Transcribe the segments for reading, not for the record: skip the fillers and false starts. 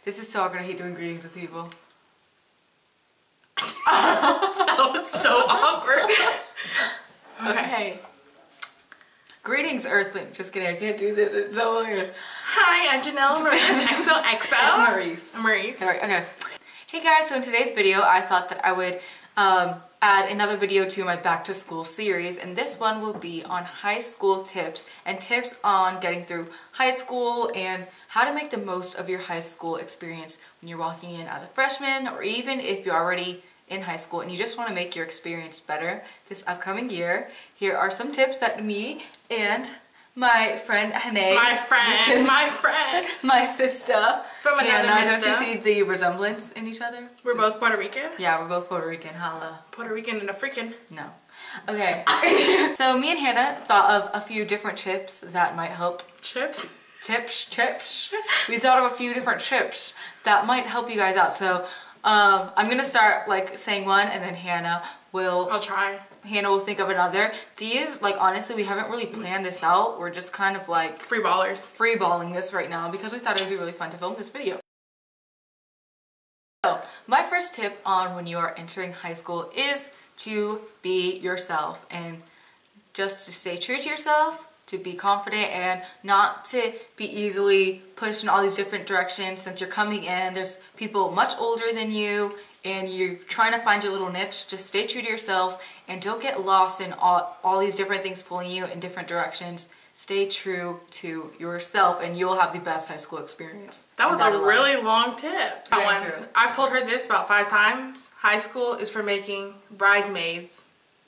This is so awkward. I hate doing greetings with people. That was so awkward. Okay. Greetings, Earthling. Just kidding. I can't do this. It's so weird. Hi, I'm Janelle. Mariss. XOXO. It's Mariss. Mariss. Okay. Hey guys, so in today's video, I thought that I would add another video to my back to school series, and this one will be on high school tips and tips on getting through high school and how to make the most of your high school experience when you're walking in as a freshman, or even if you're already in high school and you just want to make your experience better this upcoming year. Here are some tips that me and my friend Hane, my sister from another Hannah, don't you see the resemblance in each other? We're both Puerto Rican? Yeah, we're both Puerto Rican. Holla. Puerto Rican and a freaking. No. Okay. So me and Hannah thought of a few different tips that might help. Chips? Tips. We thought of a few different tips that might help you guys out. So I'm gonna start like saying one, and then Hannah will. I'll try. Hannah will think of another. These, like, honestly, we haven't really planned this out. We're just kind of like freeballing this right now because we thought it would be really fun to film this video. So my first tip on when you are entering high school is to be yourself and just to stay true to yourself, to be confident and not to be easily pushed in all these different directions. Since you're coming in, there's people much older than you and you're trying to find your little niche. Just stay true to yourself and don't get lost in all these different things pulling you in different directions. Stay true to yourself and you'll have the best high school experience. That was a really long tip. I've told her this about 5 times. High school is for making bridesmaids,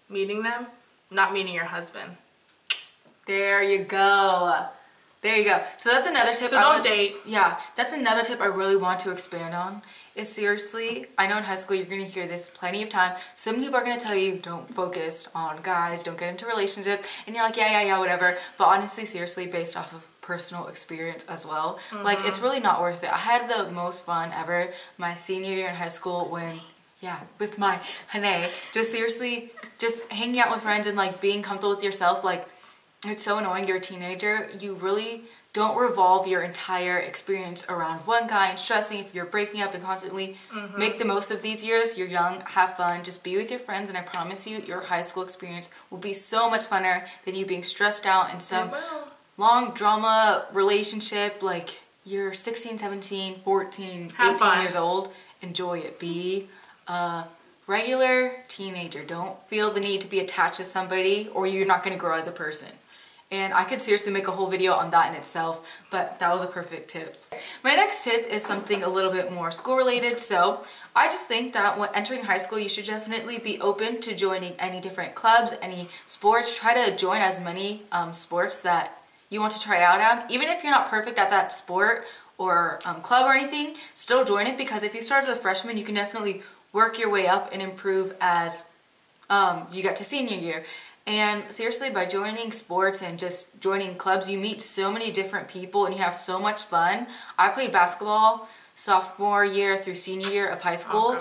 meeting them, not meeting your husband. There you go. There you go. So that's another tip. So don't date. Yeah, that's another tip I really want to expand on. Is seriously, I know in high school you're going to hear this plenty of time. Some people are going to tell you don't focus on guys, don't get into relationships, and you're like, yeah, whatever. But honestly, seriously, based off of personal experience as well, like it's really not worth it. I had the most fun ever my senior year in high school when, yeah, with my Hane, just seriously, just hanging out with friends and like being comfortable with yourself. Like, it's so annoying, you're a teenager, you really don't revolve your entire experience around one guy and stressing if you're breaking up and constantly. Make the most of these years. You're young, have fun, just be with your friends, and I promise you your high school experience will be so much funner than you being stressed out in some long drama relationship. Like, you're 16, 17, 14, 18 years old. Enjoy it. Be a regular teenager. Don't feel the need to be attached to somebody or you're not going to grow as a person. And I could seriously make a whole video on that in itself, but that was a perfect tip. My next tip is something a little bit more school related. So I just think that when entering high school, you should definitely be open to joining any different clubs, any sports. Try to join as many sports that you want to try out at. Even if you're not perfect at that sport or club or anything, still join it, because if you start as a freshman, you can definitely work your way up and improve as you get to senior year. And seriously, by joining sports and just joining clubs, you meet so many different people and you have so much fun. I played basketball sophomore year through senior year of high school.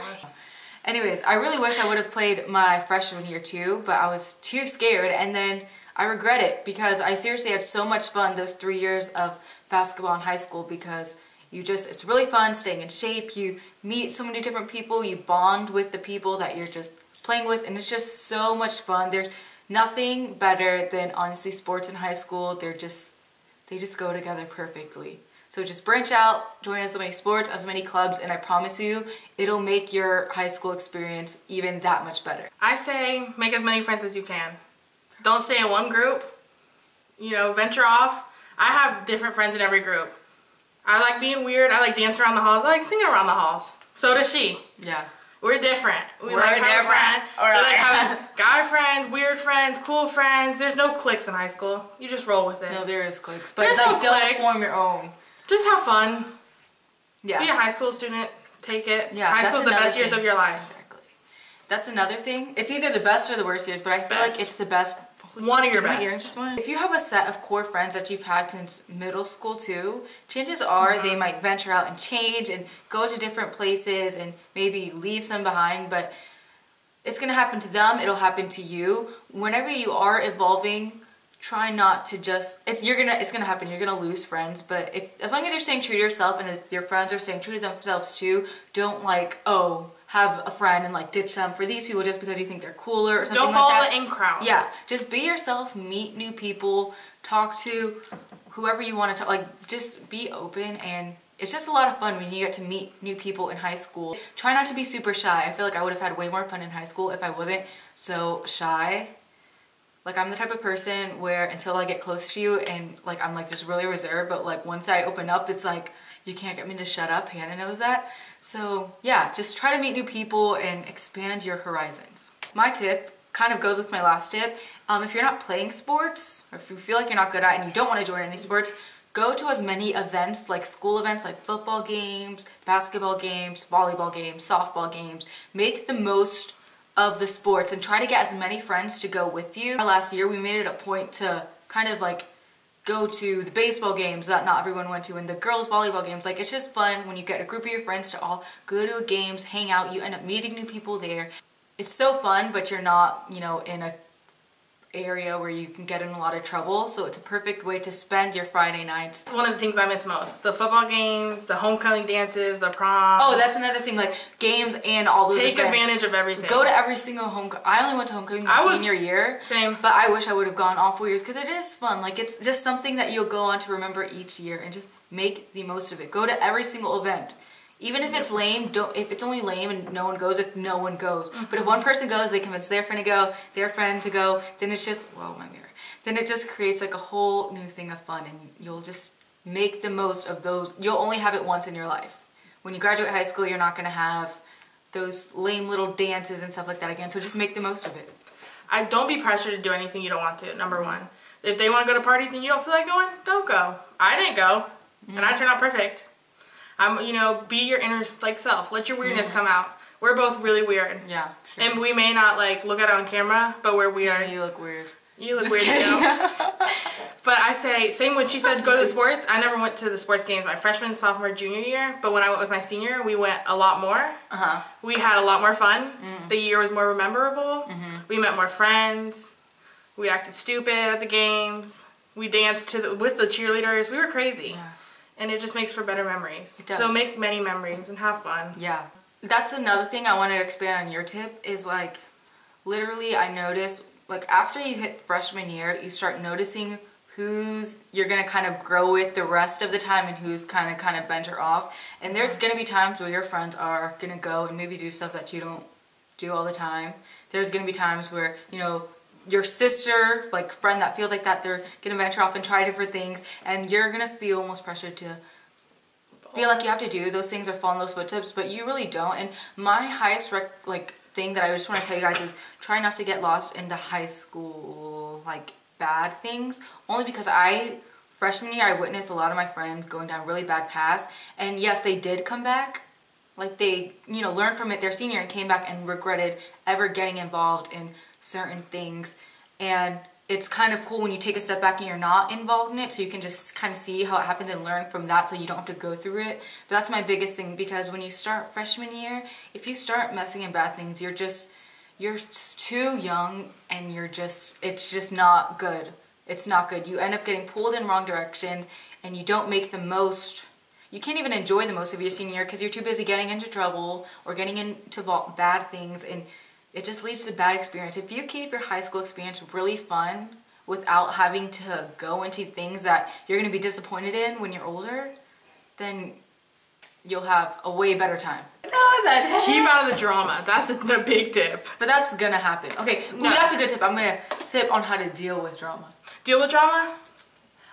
Anyways, I really wish I would have played my freshman year too, but I was too scared, and then I regret it because I seriously had so much fun those 3 years of basketball in high school, because it's really fun staying in shape. You meet so many different people, you bond with the people that you're just playing with, and it's just so much fun. There's nothing better than, honestly, sports in high school. They just go together perfectly. So just branch out, join as many sports, as many clubs, and I promise you, it'll make your high school experience even that much better. I say make as many friends as you can. Don't stay in one group. You know, venture off. I have different friends in every group. I like being weird. I like dancing around the halls. I like singing around the halls. So does she. Yeah. We're different. We like having friends. We like having guy friends, weird friends, cool friends. There's no cliques in high school. You just roll with it. No, there is cliques, but like, don't form your own. Just have fun. Yeah. Be a high school student. Take it. Yeah. High school's the best years of your life. Exactly. That's another thing. It's either the best or the worst years, but I feel like it's the best. One of your best. If you have a set of core friends that you've had since middle school too, chances are they might venture out and change and go to different places and maybe leave some behind, but it's going to happen to them, it'll happen to you. Whenever you are evolving, try not to just, it's gonna happen, you're gonna lose friends, but as long as you're staying true to yourself and if your friends are staying true to themselves too, don't like, oh, have a friend and like ditch them for these people just because you think they're cooler or something like that. Don't follow the in crowd. Yeah, just be yourself, meet new people, talk to whoever you want to talk, like just be open, and it's just a lot of fun when you get to meet new people in high school. Try not to be super shy. I feel like I would have had way more fun in high school if I wasn't so shy. Like I'm the type of person where until I get close to you and like I'm like just really reserved, but like once I open up, it's like you can't get me to shut up. Hannah knows that. So yeah, just try to meet new people and expand your horizons. My tip kind of goes with my last tip. If you're not playing sports, or if you feel like you're not good at it and you don't want to join any sports, go to as many events, like school events, like football games, basketball games, volleyball games, softball games. Make the most of the sports and try to get as many friends to go with you. Last year, we made it a point to kind of like go to the baseball games that not everyone went to and the girls volleyball games. Like it's just fun when you get a group of your friends to all go to games, hang out, you end up meeting new people there. It's so fun, but you're not, you know, in a area where you can get in a lot of trouble, so it's a perfect way to spend your Friday nights. It's one of the things I miss most. The football games, the homecoming dances, the prom. Oh, that's another thing, like games and all those Take events. advantage of everything. Go to every single homecoming. I only went to homecoming my senior year. Same. But I wish I would have gone all 4 years because it is fun. Like it's just something that you'll go on to remember each year and just make the most of it. Go to every single event. Even if it's lame, if it's only lame and no one goes, if no one goes. But if one person goes, they convince their friend to go, their friend to go, then it's just, whoa, my mirror. Then it just creates like a whole new thing of fun, and you'll just make the most of those. You'll only have it once in your life. When you graduate high school, you're not gonna have those lame little dances and stuff like that again, so just make the most of it. Don't be pressured to do anything you don't want to, number one. If they want to go to parties and you don't feel like going, don't go. I didn't go, and I turned out perfect. You know, be your inner like self. Let your weirdness come out. We're both really weird. Yeah, sure. And we may not like look at it on camera, but we're weird. Yeah, you look weird. You look weird too. But I say, same when she said go to the sports. I never went to the sports games my freshman, sophomore, junior year. But when I went with my senior, we went a lot more. We had a lot more fun. The year was more memorable. We met more friends. We acted stupid at the games. We danced with the cheerleaders. We were crazy. Yeah. And it just makes for better memories. It does. So make many memories and have fun. Yeah. That's another thing I wanted to expand on your tip is like, literally I noticed, like after you hit freshman year, you start noticing who's you're gonna kind of grow with the rest of the time and who's kind of venture off. And there's gonna be times where your friends are gonna go and maybe do stuff that you don't do all the time. There's gonna be times where, you know, your sister, like friend that feels like that, they're gonna venture off and try different things, and you're gonna feel almost pressured to feel like you have to do those things or follow in those footsteps, but you really don't. And my highest thing that I just want to tell you guys is try not to get lost in the high school like bad things, only because freshman year I witnessed a lot of my friends going down really bad paths, and yes, they did come back. Like they, you know, learned from it their senior and came back and regretted ever getting involved in certain things. And it's kind of cool when you take a step back and you're not involved in it, so you can just kind of see how it happened and learn from that so you don't have to go through it. But that's my biggest thing, because when you start freshman year, if you start messing in bad things, you're too young and it's just not good. It's not good. You end up getting pulled in wrong directions and you don't make the most. You can't even enjoy the most of your senior year because you're too busy getting into trouble or getting into bad things, and it just leads to bad experience. If you keep your high school experience really fun without having to go into things that you're going to be disappointed in when you're older, then you'll have a way better time. Keep out of the drama. That's a big tip. But that's gonna happen. Okay, no. That's a good tip. I'm gonna tip on how to deal with drama. Deal with drama?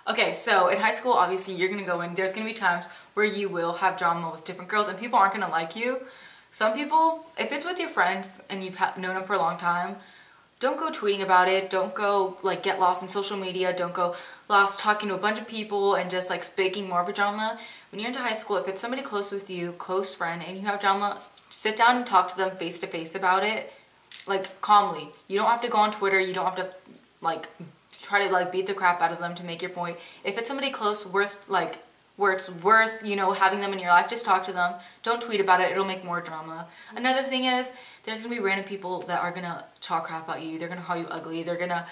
Okay, so in high school, obviously, you're gonna go in. There's gonna be times where you will have drama with different girls, and people aren't gonna like you. Some people, if it's with your friends and you've known them for a long time, don't go tweeting about it. Don't go like get lost in social media. Don't go lost talking to a bunch of people and just like making more of a drama. When you're into high school, if it's somebody close with you, close friend, and you have drama, sit down and talk to them face to face about it, like calmly. You don't have to go on Twitter. You don't have to like try to like beat the crap out of them to make your point. If it's somebody close, where it's worth, you know, having them in your life, just talk to them. Don't tweet about it. It'll make more drama. Another thing is, there's gonna be random people that are gonna talk crap about you. They're gonna call you ugly. They're gonna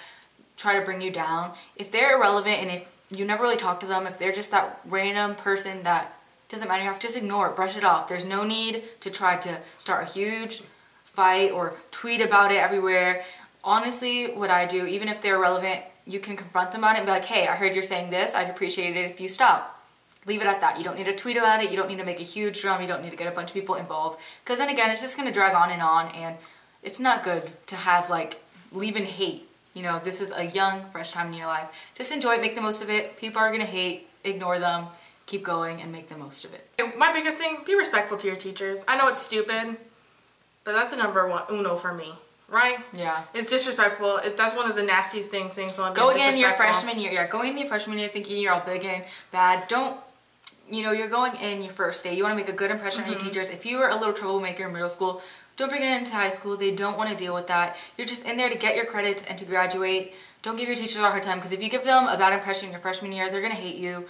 try to bring you down. If they're irrelevant and if you never really talk to them, if they're just that random person that doesn't matter, you have to just ignore it, brush it off. There's no need to try to start a huge fight or tweet about it everywhere. Honestly, what I do, even if they're irrelevant, you can confront them on it and be like, hey, I heard you're saying this. I'd appreciate it if you stop. Leave it at that. You don't need to tweet about it. You don't need to make a huge drum. You don't need to get a bunch of people involved. Because then again, it's just going to drag on, and it's not good to have, like, leave in hate. You know, this is a young, fresh time in your life. Just enjoy it. Make the most of it. People are going to hate. Ignore them. Keep going and make the most of it. My biggest thing, be respectful to your teachers. I know it's stupid, but that's the number one uno for me. Right? Yeah. It's disrespectful. That's one of the nastiest things saying someone being disrespectful. Going in your freshman year. Yeah, going in your freshman year thinking you're all big and bad. Don't, you know, you're going in your first day. You want to make a good impression on your teachers. If you were a little troublemaker in middle school, don't bring it into high school. They don't want to deal with that. You're just in there to get your credits and to graduate. Don't give your teachers a hard time, because if you give them a bad impression in your freshman year, they're going to hate you.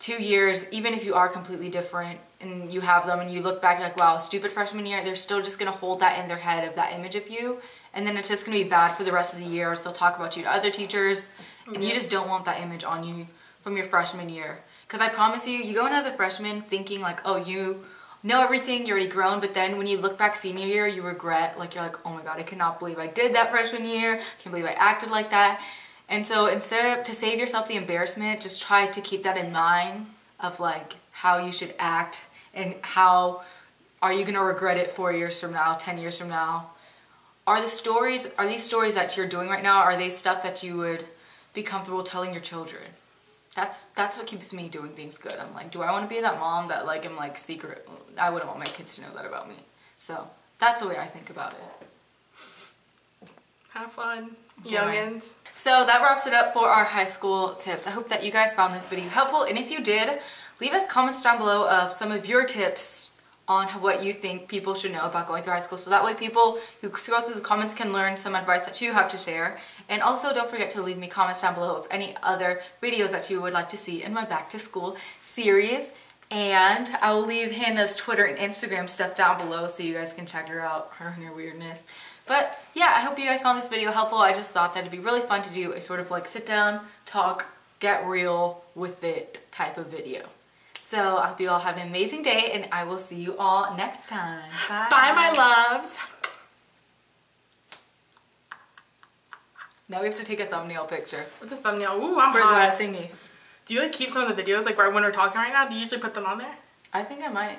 2 years, even if you are completely different and you have them and you look back like, wow, stupid freshman year, they're still just going to hold that in their head of that image of you, and then it's just going to be bad for the rest of the year, or they'll talk about you to other teachers, and you just don't want that image on you from your freshman year. Because I promise you, you go in as a freshman thinking like, oh, you know everything, you're already grown, but then when you look back senior year, you regret, like, you're like, oh my god, I cannot believe I did that freshman year, I can't believe I acted like that. And so instead of, to save yourself the embarrassment, just try to keep that in mind of like how you should act and how are you going to regret it 4 years from now, 10 years from now. Are these stories that you're doing right now, are they stuff that you would be comfortable telling your children? That's what keeps me doing things good. I'm like, do I want to be that mom that like am like secret? I wouldn't want my kids to know that about me. So that's the way I think about it. Have fun, youngins. So that wraps it up for our high school tips. I hope that you guys found this video helpful, and if you did, leave us comments down below of some of your tips on what you think people should know about going through high school, so that way people who scroll through the comments can learn some advice that you have to share. And also don't forget to leave me comments down below of any other videos that you would like to see in my back to school series. And I will leave Hannah's Twitter and Instagram stuff down below so you guys can check her out, her and her weirdness. But yeah, I hope you guys found this video helpful. I just thought that it'd be really fun to do a sort of like sit down, talk, get real with it type of video. So I hope you all have an amazing day, and I will see you all next time. Bye. Bye, my loves. Now we have to take a thumbnail picture. What's a thumbnail? Ooh, I'm for hot. the thingy. Do you like keep some of the videos like right when we're talking right now? Do you usually put them on there? I think I might.